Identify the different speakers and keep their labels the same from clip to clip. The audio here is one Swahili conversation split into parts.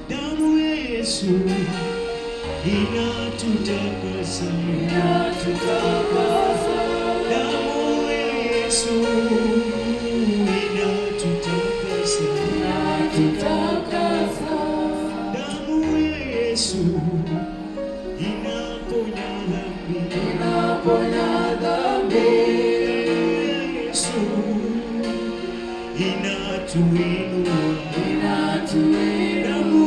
Speaker 1: damu ya Yesu inatutakasa, damu ya Yesu inatutakasa, damu ya Yesu inaponya dhambi, Yesu inatuinua, damu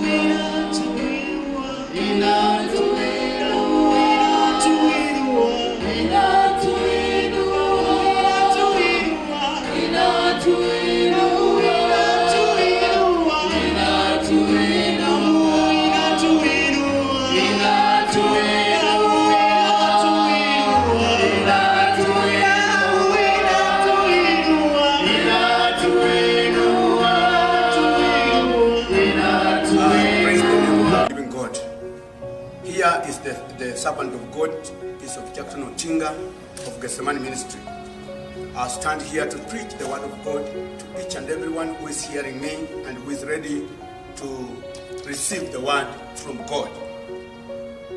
Speaker 2: Here is the servant of God, Bishop Jackson Otinga of Gethsemane Ministry. I stand here to preach the word of God to each and everyone who is hearing me and who is ready to receive the word from God.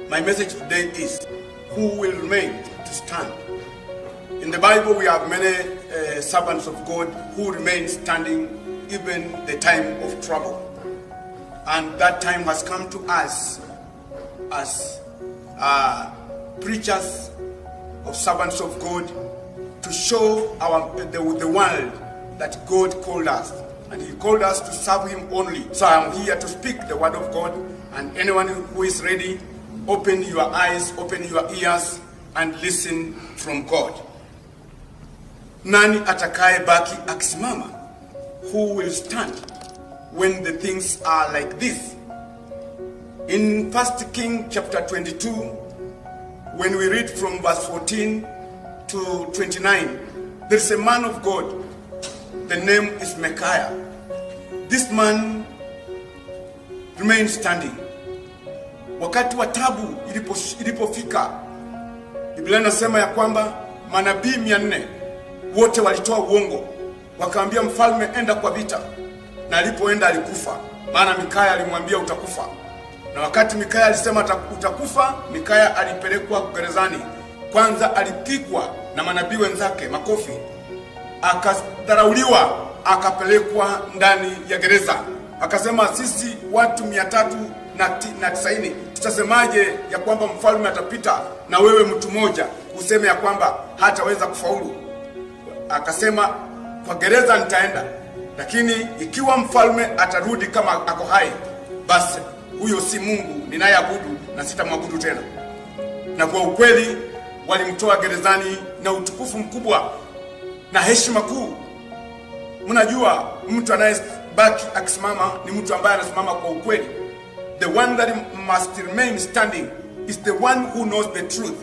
Speaker 2: My message today is, who will remain to stand? In the Bible we have many servants of God who remain standing even the time of trouble. And that time has come to us as preachers of servants of God to show the world that God called us, and He called us to serve Him only. So I am here to speak the word of God, and anyone who is ready, open your eyes, open your ears, and listen from God. Nani atakaye baki akisimama? Who will stand when the things are like this? In 1 Kings chapter 22, when we read from verse 14 to 29, there is a man of God. The name is Micaiah. This man remained standing. Wakati wa tabu ilipofika, Biblia inasema ya kwamba manabii 400 wote walitoa uongo, wakaambia mfalme enda kwa vita, na alipoenda alikufa, maana Micaiah alimwambia utakufa. Na wakati Micaiah alisema utakufa, Micaiah alipelekwa gerezani. Kwanza alipigwa na manabii wenzake makofi, akadharauliwa, akapelekwa ndani ya gereza. Akasema sisi watu 390 tutasemaje ya kwamba mfalme atapita na wewe mtu mmoja useme ya kwamba hataweza kufaulu? Akasema kwa gereza nitaenda, lakini ikiwa mfalme atarudi kama ako hai, basi huyo si Mungu ninayeabudu na sitamwabudu tena. Na kwa ukweli walimtoa gerezani na utukufu mkubwa na heshima kuu. Mnajua mtu anayebaki akisimama ni mtu ambaye anasimama kwa ukweli. The one that must remain standing is the one who knows the truth,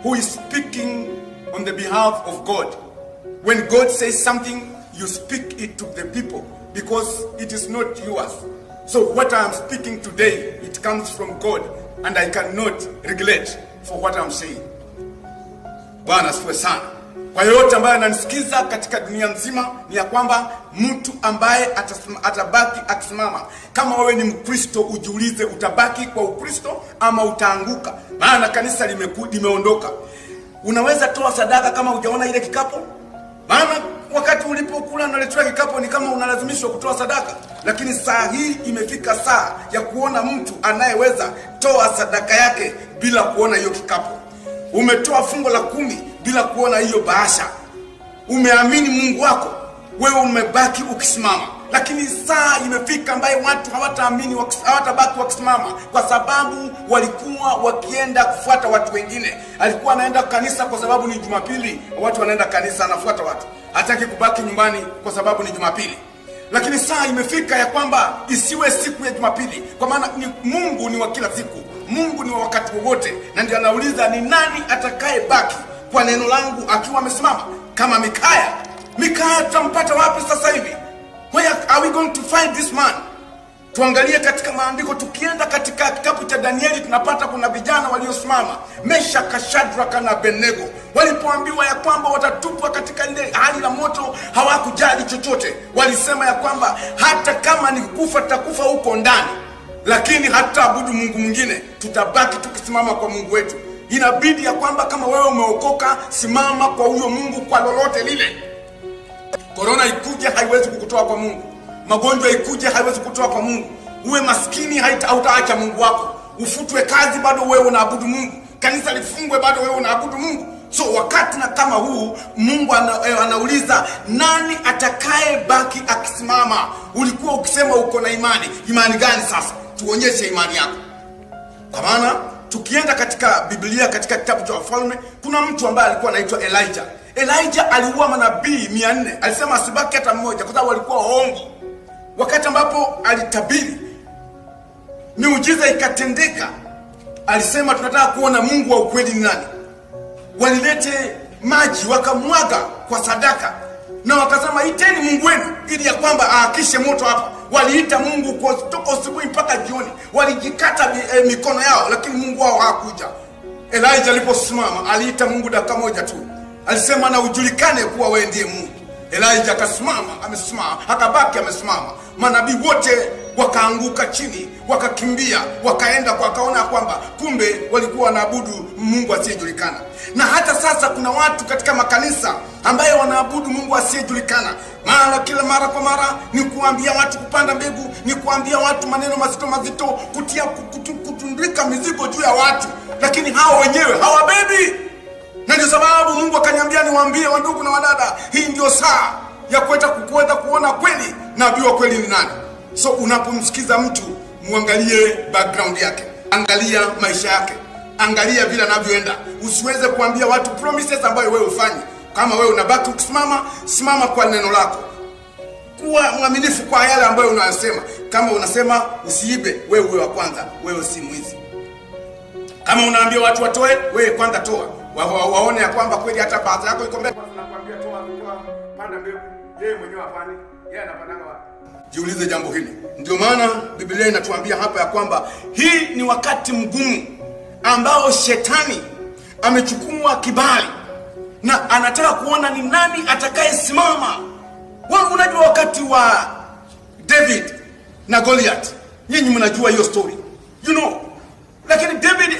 Speaker 2: who is speaking on the behalf of God. When God says something, you speak it to the people because it is not yours. So what I am speaking today, it comes from God, and I cannot regret for what I am saying. Bwana asifiwe sana. Kwa yote ambaye ananisikiza katika dunia nzima, ni ya kwamba mtu ambaye atabaki akisimama. Kama wewe ni Mkristo, ujiulize utabaki kwa Ukristo ama utaanguka. Maana kanisa limeondoka. Unaweza toa sadaka kama hujaona ile kikapo? Maana wakati ulipokula unaletewa kikapo ni kama unalazimishwa kutoa sadaka. Lakini saa hii imefika saa ya kuona mtu anayeweza toa sadaka yake bila kuona hiyo kikapo. Umetoa fungo la 10 bila kuona hiyo bahasha. Umeamini Mungu wako, wewe umebaki ukisimama. Lakini saa imefika ambaye watu hawataamini, hawatabaki wakisimama, kwa sababu walikuwa wakienda kufuata watu wengine. Alikuwa anaenda kanisa kwa sababu ni Jumapili, watu wanaenda kanisa, anafuata watu. Hataki kubaki nyumbani kwa sababu ni Jumapili. Lakini saa imefika ya kwamba isiwe siku ya Jumapili, kwa maana Mungu ni wa kila siku. Mungu ni wa wakati wowote, na ndio anauliza ni nani atakaye baki kwa neno langu akiwa amesimama kama Micaiah. Micaiah tutampata wapi sasa hivi? Where are we going to find this man? Tuangalie katika maandiko. Tukienda katika kitabu cha Danieli tunapata kuna vijana waliosimama, Meshaki, Shadraka na Abednego. Walipoambiwa ya kwamba watatupwa katika ile hali la moto, hawakujali chochote. Walisema ya kwamba hata kama nikufa tutakufa huko ndani. lakini hatutaabudu Mungu mwingine, tutabaki tukisimama kwa Mungu wetu. Inabidi ya kwamba kama wewe umeokoka, simama kwa huyo Mungu kwa lolote lile. Korona ikuje haiwezi kukutoa kwa Mungu. Magonjwa ikuje haiwezi kukutoa kwa Mungu. Uwe maskini hautaacha Mungu wako. Ufutwe kazi bado wewe unaabudu Mungu. Kanisa lifungwe bado wewe unaabudu Mungu. So wakati na kama huu Mungu anauliza nani atakaye baki akisimama. Ulikuwa ukisema uko na imani. Imani gani sasa? Tuonyeshe imani yako. Kwa maana tukienda katika Biblia, katika kitabu cha Wafalme, kuna mtu ambaye alikuwa anaitwa Elijah. Elijah aliua manabii 400. Alisema asibaki hata mmoja kwa sababu walikuwa waongo. Wakati ambapo alitabiri, miujiza ikatendeka. Alisema tunataka kuona Mungu wa ukweli ni nani. Walilete maji wakamwaga kwa sadaka, na wakasema iteni Mungu wenu ili ya kwamba aakishe moto hapa. Waliita Mungu kutoka asubuhi mpaka jioni. Walijikata mikono yao, lakini Mungu wao hakuja. Elijah aliposimama aliita Mungu dakika moja tu. Alisema na ujulikane kuwa wewe ndiye Mungu. Elijah akasimama, amesimama, akabaki amesimama. Manabii wote wakaanguka chini, wakakimbia, wakaenda kwa kaona kwamba kumbe walikuwa wanaabudu Mungu asiyejulikana. Na hata sasa kuna watu katika makanisa ambaye wanaabudu Mungu asiyejulikana. Mara kwa mara ni kuambia watu kupanda mbegu, ni kuambia watu maneno mazito, kutundika mizigo juu ya watu, lakini hao wenyewe hawabebi. Na ndio sababu Mungu akaniambia niwaambie wandugu na wadada, hii ndio saa ya kuweza kuona kweli nabii wa kweli ni nani. So unapomsikiza mtu, muangalie background yake, angalia maisha yake, angalia vile anavyoenda. Usiweze kuambia watu promises ambayo wewe ufanye. Kama wewe unabaki ukisimama, simama kwa neno lako. Kuwa mwaminifu kwa yale ambayo unayosema. Kama unasema usiibe, wewe uwe wa kwanza, wewe si mwizi. Kama unaambia watu watoe, wewe kwanza toa. Waone ya kwamba kweli hata baadhi yako iko mbele. Kwanza nakwambia toa, panda mbegu. Yeye mwenyewe afanye, yeye anapandanga wapi? Jiulize jambo hili. Ndio maana Biblia inatuambia hapa ya kwamba hii ni wakati mgumu ambao shetani amechukua kibali na anataka kuona ni nani atakayesimama. Wewe unajua wakati wa David na Goliath. Nyinyi mnajua hiyo story. You know. Lakini David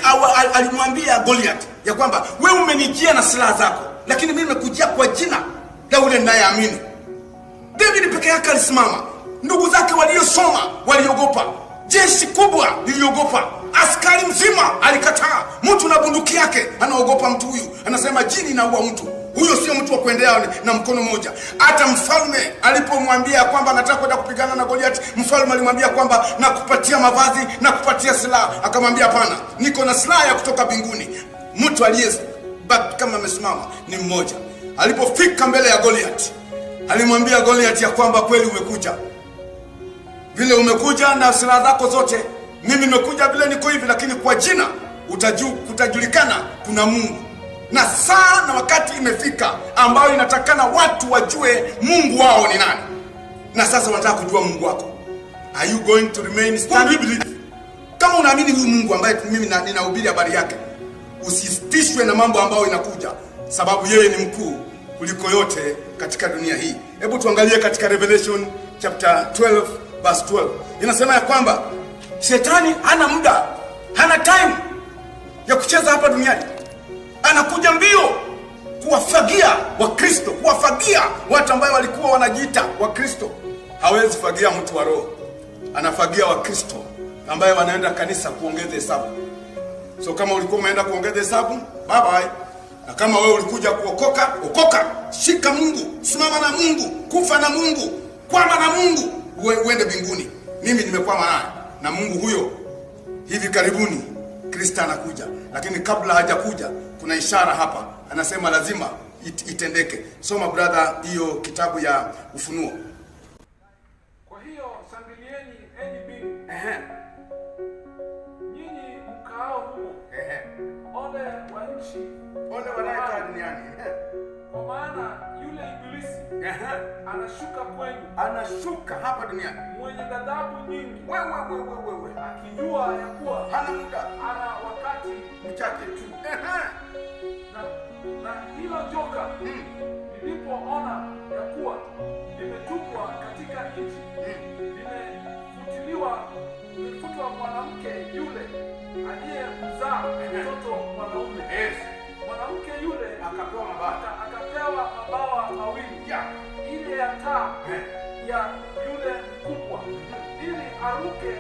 Speaker 2: alimwambia Goliath ya kwamba wewe umenijia na silaha zako, lakini mimi nimekujia kwa jina la yule ninayeamini. David peke yake alisimama. Ndugu zake waliosoma waliogopa. Jeshi kubwa liliogopa. Askari mzima alikataa. Mtu na bunduki yake anaogopa mtu huyu. Anasema jini inaua mtu. Huyo sio mtu wa kuendea na mkono mmoja. Hata mfalme alipomwambia kwamba anataka kwenda kupigana na Goliath, mfalme alimwambia kwamba nakupatia mavazi, nakupatia silaha. Akamwambia hapana, niko na silaha ya kutoka mbinguni. Mtu aliyebaki kama amesimama ni mmoja. Alipofika mbele ya Goliath, alimwambia Goliath ya kwamba kweli umekuja. Vile umekuja na silaha zako zote, mimi nimekuja vile niko hivi, lakini kwa jina kutajulikana kuna Mungu. Na saa na wakati imefika ambayo inatakana watu wajue Mungu wao ni nani. Na sasa wanataka kujua Mungu wako. Are you going to remain standing? Kama unaamini huyu Mungu ambaye mimi ninahubiri habari yake, usistishwe na mambo ambayo inakuja, sababu yeye ni mkuu kuliko yote katika dunia hii. Hebu tuangalie katika Revelation chapter 12 verse 12. Inasema ya kwamba shetani hana muda, hana time ya kucheza hapa duniani. Anakuja mbio kuwafagia Wakristo, kuwafagia watu ambao walikuwa wanajiita Wakristo. Hawezi fagia mtu wa roho. Anafagia Wakristo ambao wanaenda kanisa kuongeza hesabu. So kama ulikuwa umeenda kuongeza hesabu, bye bye. Na kama wewe ulikuja kuokoka, okoka. Shika Mungu, simama na Mungu, kufa na Mungu, kwama na Mungu, uende mbinguni. Mimi nimekwama naye na Mungu huyo. Hivi karibuni Kristo anakuja, lakini kabla hajakuja kuna ishara hapa. Anasema lazima itendeke. Soma brother hiyo kitabu ya Ufunuo.
Speaker 3: Kwa hiyo shangilieni enyi mbingu. Nyinyi mkaao humo. Ole wa nchi,
Speaker 2: ole wanayekaa duniani.
Speaker 3: Kwa maana yule ibilisi anashuka kwenu.
Speaker 2: Anashuka hapa duniani.
Speaker 3: Mwenye ghadhabu nyingi.
Speaker 2: Wewe.
Speaker 3: Akijua ya kuwa
Speaker 2: hana muda,
Speaker 3: ana wakati
Speaker 2: mchache tu.
Speaker 3: Na hilo joka nilipoona ya kuwa limetupwa katika nchi, limefutwa mwanamke yule aliyemzaa mtoto mwanaume. Mwanamke yule akapewa mabawa mawili, ile ya taa ya yule mkubwa, ili aruke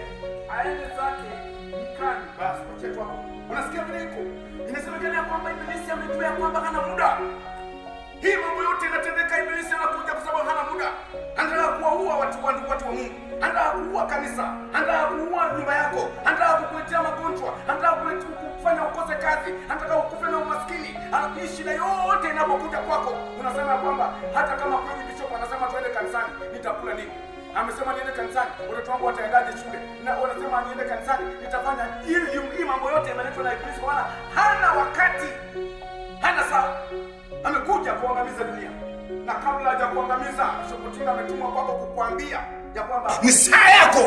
Speaker 3: aende zake nyikani.
Speaker 2: Basi mchezo wako. Unasikia vile iko? Inasemekana kwamba Ibilisi amejua kwamba hana muda. Hii mambo yote inatendeka, Ibilisi anakuja kwa sababu hana muda. Anataka kuua watu wa Mungu. Anataka kuua kanisa. Anataka kuua nyumba yako. Anataka kukuletea magonjwa. Anataka kufanya ukose kazi. Anataka kukufanya umaskini. Hii shida yote inapokuja kwako, unasema kwamba hata kama kweli bishop anasema tuende kanisani, nitakula nini? Amesema niende kanisani, watoto wangu wataendaje shule? Na wanasema niende kanisani, nitafanya hii mambo yote yameletwa na Ibilisi, kwa maana hana wakati, hana saa. Amekuja kuangamiza dunia. Na kabla haja kuangamiza, Bishop Tinga ametumwa kwako kukuambia ya kwamba ni saa yako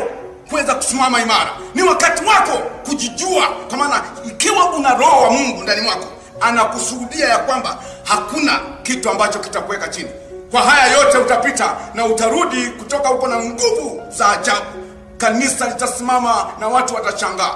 Speaker 2: kuweza kusimama imara. Ni wakati wako kujijua, kwa maana ikiwa una roho wa Mungu ndani mwako, anakusudia ya kwamba hakuna kitu ambacho kitakuweka chini. Kwa haya yote utapita na utarudi kutoka huko na nguvu za ajabu. Kanisa litasimama na watu watashangaa.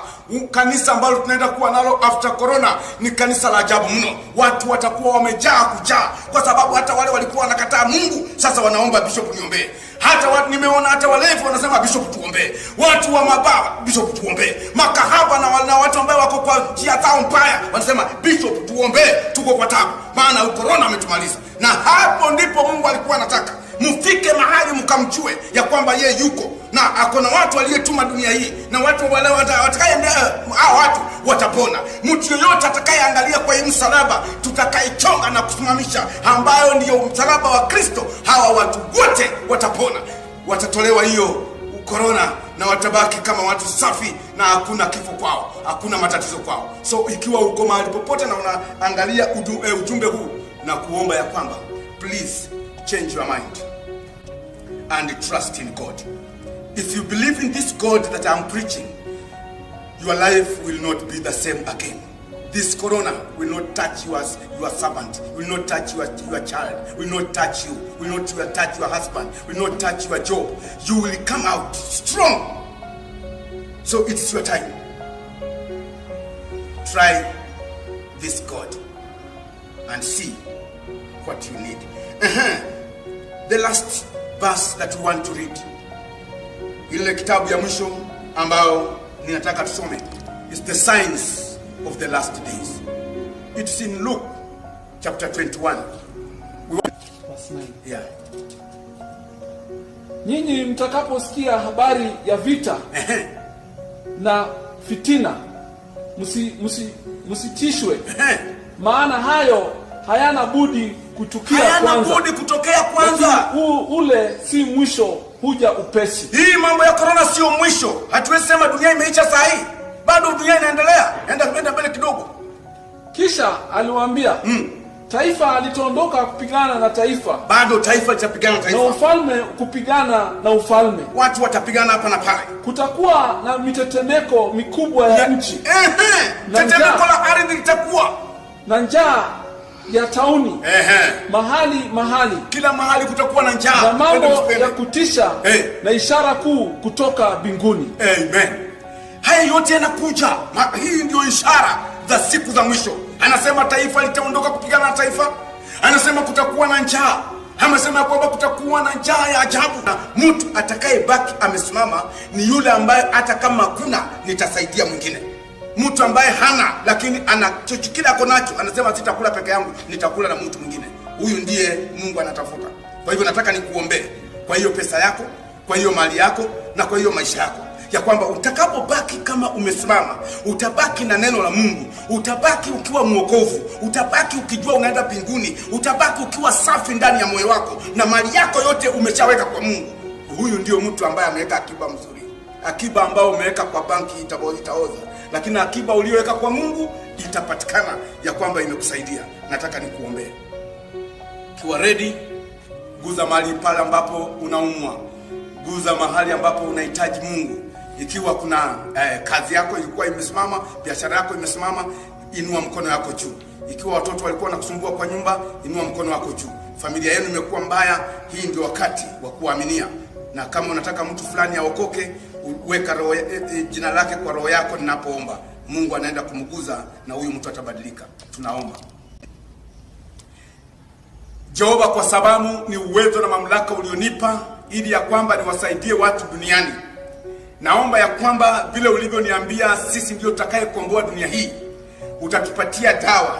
Speaker 2: Kanisa ambalo tunaenda kuwa nalo after corona ni kanisa la ajabu mno. Watu watakuwa wamejaa kujaa, kwa sababu hata wale walikuwa wanakataa Mungu sasa wanaomba Bishop niombee. Hata nimeona hata walevi wanasema Bishop tuombee. Watu wa mabawa Bishop tuombee. Makahaba na watu ambao wako kwa njia zao mbaya wanasema Bishop tuombee, tuko kwa tabu, maana corona ametumaliza. Na hapo ndipo Mungu alikuwa anataka mfike mahali mkamchue ya kwamba yeye yuko na akona watu aliyetuma dunia hii, na watu wale watakayeendea hao watu watapona. Mtu yoyote atakayeangalia kwa hii msalaba tutakaichonga na kusimamisha, ambayo ndiyo msalaba wa Kristo, hawa watu wote watapona, watatolewa hiyo corona na watabaki kama watu safi, na hakuna kifo kwao, hakuna matatizo kwao. So ikiwa uko mahali popote na unaangalia ujumbe huu, na kuomba ya kwamba please change your mind and trust in God. If you believe in this God that I'm preaching, your life will not be the same again. This corona will not touch your servant, will not touch your child, will not touch you, will not touch your husband, will not touch your job. You will come out strong. So it's your time. Try this God and see what you need. The last verse that we want to read, ile kitabu ya mwisho ambao ninataka tusome, is the signs of the last days. It's in Luke chapter 21.
Speaker 3: Verse 9.
Speaker 2: Yeah.
Speaker 3: Nyinyi mtakaposikia habari ya vita na fitina, msitishwe, maana hayo hayana budi kutokea kwanza. Ule si mwisho, huja upesi.
Speaker 2: Hii mambo ya corona sio mwisho. Hatuwezi sema dunia imeisha saa hii. Bado dunia inaendelea. Enda mbele kidogo.
Speaker 3: Kisha aliwaambia, taifa litaondoka kupigana na taifa.
Speaker 2: Bado taifa litapigana na taifa.
Speaker 3: Na ufalme kupigana na ufalme.
Speaker 2: Watu watapigana hapa na pale.
Speaker 3: Kutakuwa na mitetemeko mikubwa ya nchi.
Speaker 2: Tetemeko la ardhi litakuwa.
Speaker 3: Na njaa ya tauni. Mahali. Kila mahali kutakuwa na njaa. Na mambo ya kutisha na ishara kuu kutoka mbinguni.
Speaker 2: Amen. Haya yote yanakuja. Hii ndio ishara za siku za mwisho. Anasema taifa litaondoka kupigana na taifa. Anasema kutakuwa na njaa. Amesema kwamba kutakuwa na njaa ya ajabu. Na mtu atakayebaki amesimama ni yule ambaye hata kama kuna nitasaidia mwingine. Mtu ambaye hana lakini ana kila ako nacho, anasema sitakula peke yangu, nitakula na mtu mwingine. Huyu ndiye Mungu anatafuta. Kwa hivyo nataka nikuombee kwa hiyo pesa yako, kwa hiyo mali yako, na kwa hiyo maisha yako, ya kwamba utakapobaki kama umesimama, utabaki na neno la Mungu, utabaki ukiwa mwokovu, utabaki ukijua unaenda mbinguni, utabaki ukiwa safi ndani ya moyo wako, na mali yako yote umeshaweka kwa Mungu. Huyu ndio mtu ambaye ameweka akiba mzuri. Akiba ambao umeweka kwa banki itaoza, lakini akiba uliyoweka kwa Mungu itapatikana ya kwamba imekusaidia. Nataka nikuombee. Kiwa ready, guza mahali pale ambapo unaumwa. Guza mahali ambapo unahitaji Mungu. Ikiwa kuna kazi yako ilikuwa imesimama, biashara yako imesimama, inua mkono wako juu. Ikiwa watoto walikuwa wanakusumbua kwa nyumba, inua mkono wako juu. Familia yenu imekuwa mbaya, hii ndio wakati wa kuaminia. Na kama unataka mtu fulani aokoke, weka jina lake kwa roho yako ninapoomba, Mungu anaenda kumguza na huyu mtu atabadilika. Tunaomba. Jehova, kwa sababu ni uwezo na mamlaka ulionipa ili ya kwamba niwasaidie watu duniani, naomba ya kwamba vile ulivyoniambia sisi ndio tutakayekomboa dunia hii, utatupatia dawa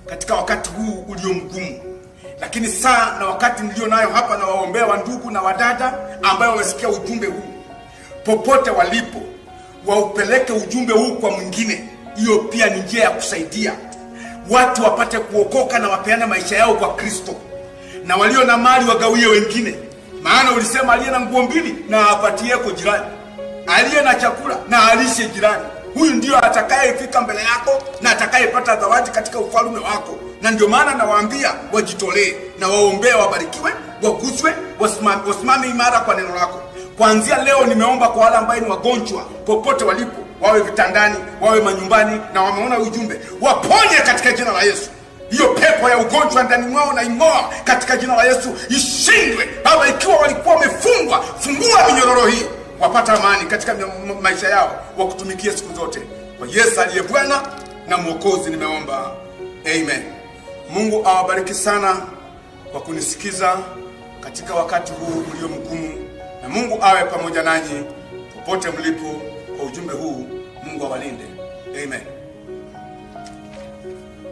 Speaker 2: katika wakati huu ulio mgumu. Lakini saa na wakati nilio nayo hapa, na waombea wa ndugu na wadada ambao wamesikia ujumbe huu, popote walipo, waupeleke ujumbe huu kwa mwingine. Hiyo pia ni njia ya kusaidia watu wapate kuokoka na wapeane maisha yao kwa Kristo. Na walio na mali wagawie wengine, maana ulisema aliye na nguo mbili na apatie kwa jirani, aliye na chakula na alishe jirani. Huyu ndio atakayefika mbele yako na atakayepata zawadi katika ufalme wako. Na ndio maana nawaambia wajitolee na waombee, wabarikiwe, waguswe, wasimame imara kwa neno lako. Kuanzia leo nimeomba kwa wale ambao ni wagonjwa, popote walipo, wawe vitandani, wawe manyumbani, na wameona ujumbe, waponye katika jina la Yesu. Hiyo pepo ya ugonjwa ndani mwao na ing'oa katika jina la Yesu, ishindwe. Baba, ikiwa walikuwa wamefungwa, fungua minyororo hii, wapata amani katika maisha yao, wakutumikie siku zote. Kwa Yesu aliye Bwana na Mwokozi nimeomba. Amen. Mungu awabariki sana kwa kunisikiza katika wakati huu ulio mgumu, na Mungu awe pamoja nanyi popote mlipo. Kwa ujumbe huu, Mungu awalinde. Amen.